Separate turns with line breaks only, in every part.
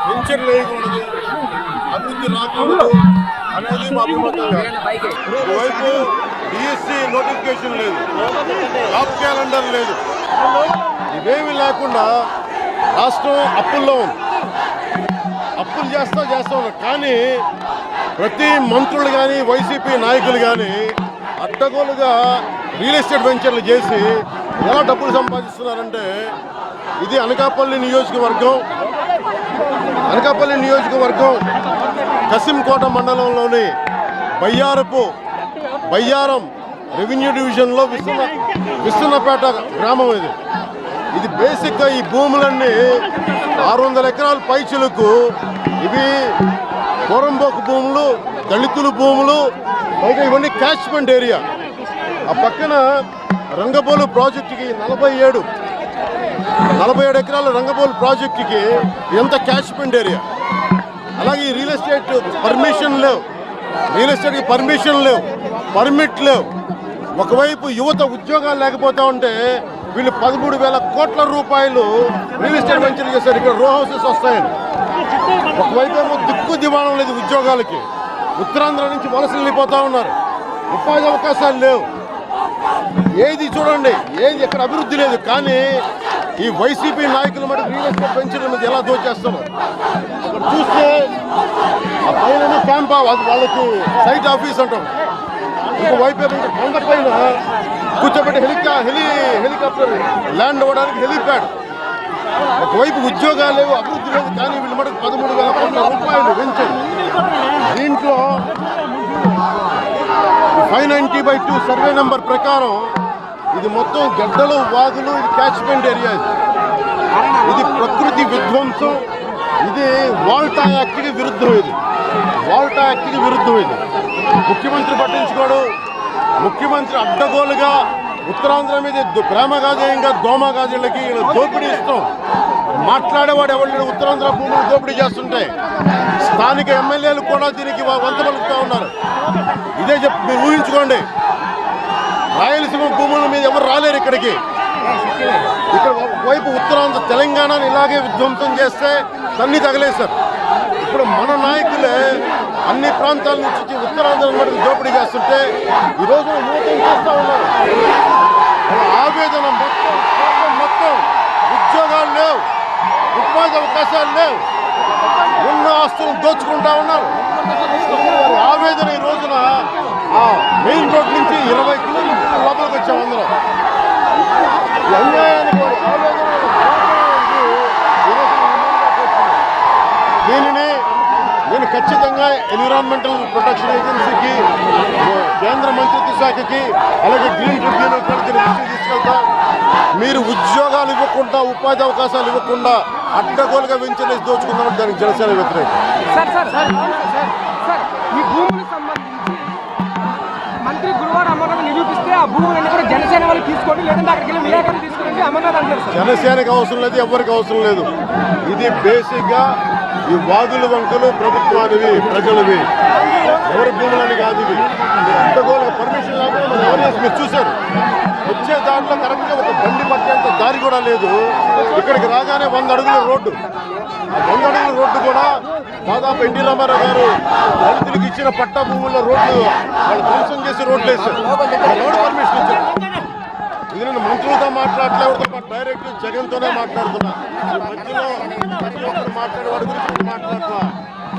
Pension వేయకూడదు, అభివృద్ధి రాకూడదు అనేది మా అభిమతం. ఒకవైపు డిఎస్సి నోటిఫికేషన్ లేదు, జాబ్ క్యాలెండర్ లేదు, ఇవేమి లేకుండా రాష్ట్రం అప్పుల్లో ఉంది. అప్పులు చేస్తా ఉన్నారు. కానీ ప్రతి మంత్రులు కానీ వైసీపీ నాయకులు కానీ అడ్డగోలుగా రియల్ ఎస్టేట్ వెంచర్లు చేసి ఎలా డబ్బులు సంపాదిస్తున్నారంటే, ఇది అనకాపల్లి నియోజకవర్గం కసింకోట మండలంలోని బయ్యారం రెవెన్యూ డివిజన్లో విస్తున్నపేట గ్రామం. ఇది బేసిక్గా ఈ భూములన్నీ 600 ఎకరాల పైచులకు ఇవి కోరంబోకు భూములు, దళితుల భూములు, పైగా ఇవన్నీ క్యాచ్మెంట్ ఏరియా. ఆ పక్కన రంగబోలు ప్రాజెక్టుకి 47 ఎకరాల రంగబోలు ప్రాజెక్టుకి ఎంత క్యాచ్మెంట్ ఏరియా. అలాగే ఈ రియల్ ఎస్టేట్కి పర్మిట్ లేవు. ఒకవైపు యువత ఉద్యోగాలు లేకపోతా ఉంటే వీళ్ళు 13,000 కోట్ల రూపాయలు రియల్ ఎస్టేట్ వెంచర్ చేశారు. ఇక్కడ రో హౌసెస్ వస్తాయని. ఒకవైపు ఏమో దిక్కు దివాణం లేదు ఉద్యోగాలకి, ఉత్తరాంధ్ర నుంచి వలసలు వెళ్ళిపోతూ ఉన్నారు, ఉపాధి అవకాశాలు లేవు. ఏది చూడండి, ఏది ఎక్కడ అభివృద్ధి లేదు. కానీ ఈ వైసీపీ నాయకులు మరి రియల్ ఎస్టేట్ వెంచర్ల మీద ఎలా దోచేస్తారు. అక్కడ చూస్తే ఆ పైన క్యాంప్, వాళ్ళకి సైట్ ఆఫీస్ అంటాం. ఇంకోవైపు కొండ పైన కూర్చోబెట్టి హెలికాప్టర్ ల్యాండ్ అవ్వడానికి హెలిప్యాడ్. ఒకవైపు ఉద్యోగాలు లేవు, అభివృద్ధి లేదు. కానీ వీళ్ళు మటుకు 13,000 కోట్ల రూపాయలు వెంచర్. దీంట్లో 590/2 సర్వే నెంబర్ ప్రకారం ఇది మొత్తం గడ్డలు, వాగులు, ఇది క్యాచ్మెంట్ ఏరియా. ఇది ప్రకృతి విధ్వంసం. ఇది వాల్టా యాక్ట్కి విరుద్ధం. ఇది ముఖ్యమంత్రి పట్టించుకోడు. ముఖ్యమంత్రి అడ్డగోలుగా ఉత్తరాంధ్ర మీద ప్రేమగాజేయంగా దోమగాజీలకి దోపిడీ ఇస్తాం. మాట్లాడేవాడు ఎవరు ఉత్తరాంధ్ర భూములు దోపిడీ చేస్తుంటాయి. స్థానిక ఎమ్మెల్యేలు కూడా దీనికి వంత పలుకుతూ ఉన్నారు. ఇదే మీరు ఊహించుకోండి, రాయలసీమ భూముల మీద ఎవరు రాలేరు ఇక్కడికి. ఇక్కడ వైపు ఉత్తరాంధ్ర తెలంగాణను ఇలాగే విధ్వంసం చేస్తే తన్ని తగలేశారు. ఇప్పుడు మన నాయకులే అన్ని ప్రాంతాల నుంచి ఉత్తరాంధ్ర మటుకు దోపిడీ చేస్తుంటే ఈరోజు యువత చేస్తూ ఉన్నారు. ఆవేదన మొత్తం ఉద్యోగాలు లేవు, ఉపాధి అవకాశాలు లేవు, ఉన్న ఆస్తులను దోచుకుంటా ఉన్నారు. ఆవేదన ఈ రోజున మెయిన్ రోడ్ నుంచి 20 కిలోమీటర్ల లోపలికి వచ్చాం అందరం. దీనిని నేను ఖచ్చితంగా ఎన్విరాన్మెంటల్ ప్రొటెక్షన్ ఏజెన్సీకి, కేంద్ర మంత్రిత్వ శాఖకి, అలాగే గ్రీన్ ట్రిబ్యునల్ తీసుకెళ్తా. మీరు ఉద్యోగాలు ఇవ్వకుండా, ఉపాధి అవకాశాలు ఇవ్వకుండా అడ్డగోలుగా వెంచర్లేసి దోచుకుందామని దానికి జనసేన వ్యతిరేకం.
ఈ భూములకు సంబంధించి మంత్రి గురువారం అమర్నాథ్ నిరూపిస్తే ఆ భూములన్నీ కూడా జనసేన వాళ్ళు తీసుకోండి, లేదంటే అక్కడికి వెళ్ళి విలేకరులు తీసుకురండి అమర్నాథ్ అంటారు.
జనసేనకి అవసరం లేదు, ఎవరికి అవసరం లేదు. ఇది బేసిక్గా ఈ వాదులు వంకలు ప్రభుత్వానివి, ప్రజలవి, ఎవరి భూములని కాదు. ఇవి అడ్డగోలుగా పర్మిషన్ లేకుండా మీరు చూశారు. వచ్చే దాంట్లో కరెక్ట్గా ఒక బండి పట్టేంత దారి కూడా లేదు. ఇక్కడికి రాగానే 100 అడుగుల రోడ్డు. ఆ 100 అడుగుల రోడ్డు కూడా దాదాపు ఎన్టీ రామారావు గారు దళితులకు ఇచ్చిన పట్టా భూముల్లో రోడ్లు వాళ్ళు ధ్వంసం చేసి రోడ్లు వేశారు. రోడ్డు పర్మిషన్ ఇచ్చారు. ఇది నేను మంత్రులతో మాట్లాడలేదు, డైరెక్ట్ జగన్తోనే మాట్లాడుతున్నా. మధ్యలో ప్రతి ఒక్కరు మాట్లాడేవాడి గురించి మాట్లాడుతున్నా.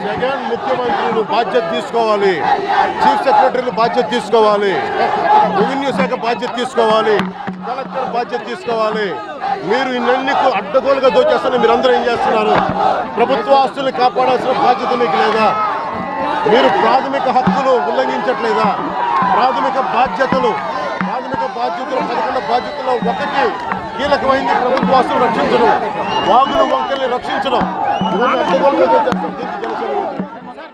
జగన్ ముఖ్యమంత్రులు బాధ్యత తీసుకోవాలి, చీఫ్ సెక్రటరీలు బాధ్యత తీసుకోవాలి, రెవెన్యూ శాఖ బాధ్యత తీసుకోవాలి, కలెక్టర్ బాధ్యత తీసుకోవాలి. మీరు ఇవన్నీ అడ్డగోలుగా దోచేస్తున్నా. మీరందరూ ఏం చేస్తున్నారు? ప్రభుత్వ ఆస్తుల్ని కాపాడాల్సిన బాధ్యత మీకు లేదా? మీరు ప్రాథమిక హక్కులు ఉల్లంఘించట్లేదా? ప్రాథమిక బాధ్యతలు 11 బాధ్యతల్లో ఒకటి కీలకమైంది ప్రభుత్వ ఆస్తులు రక్షించడం, వాగులు వంకల్ని రక్షించడం. ఇవన్నీ అడ్డగోలుగా దోచేస్తారు.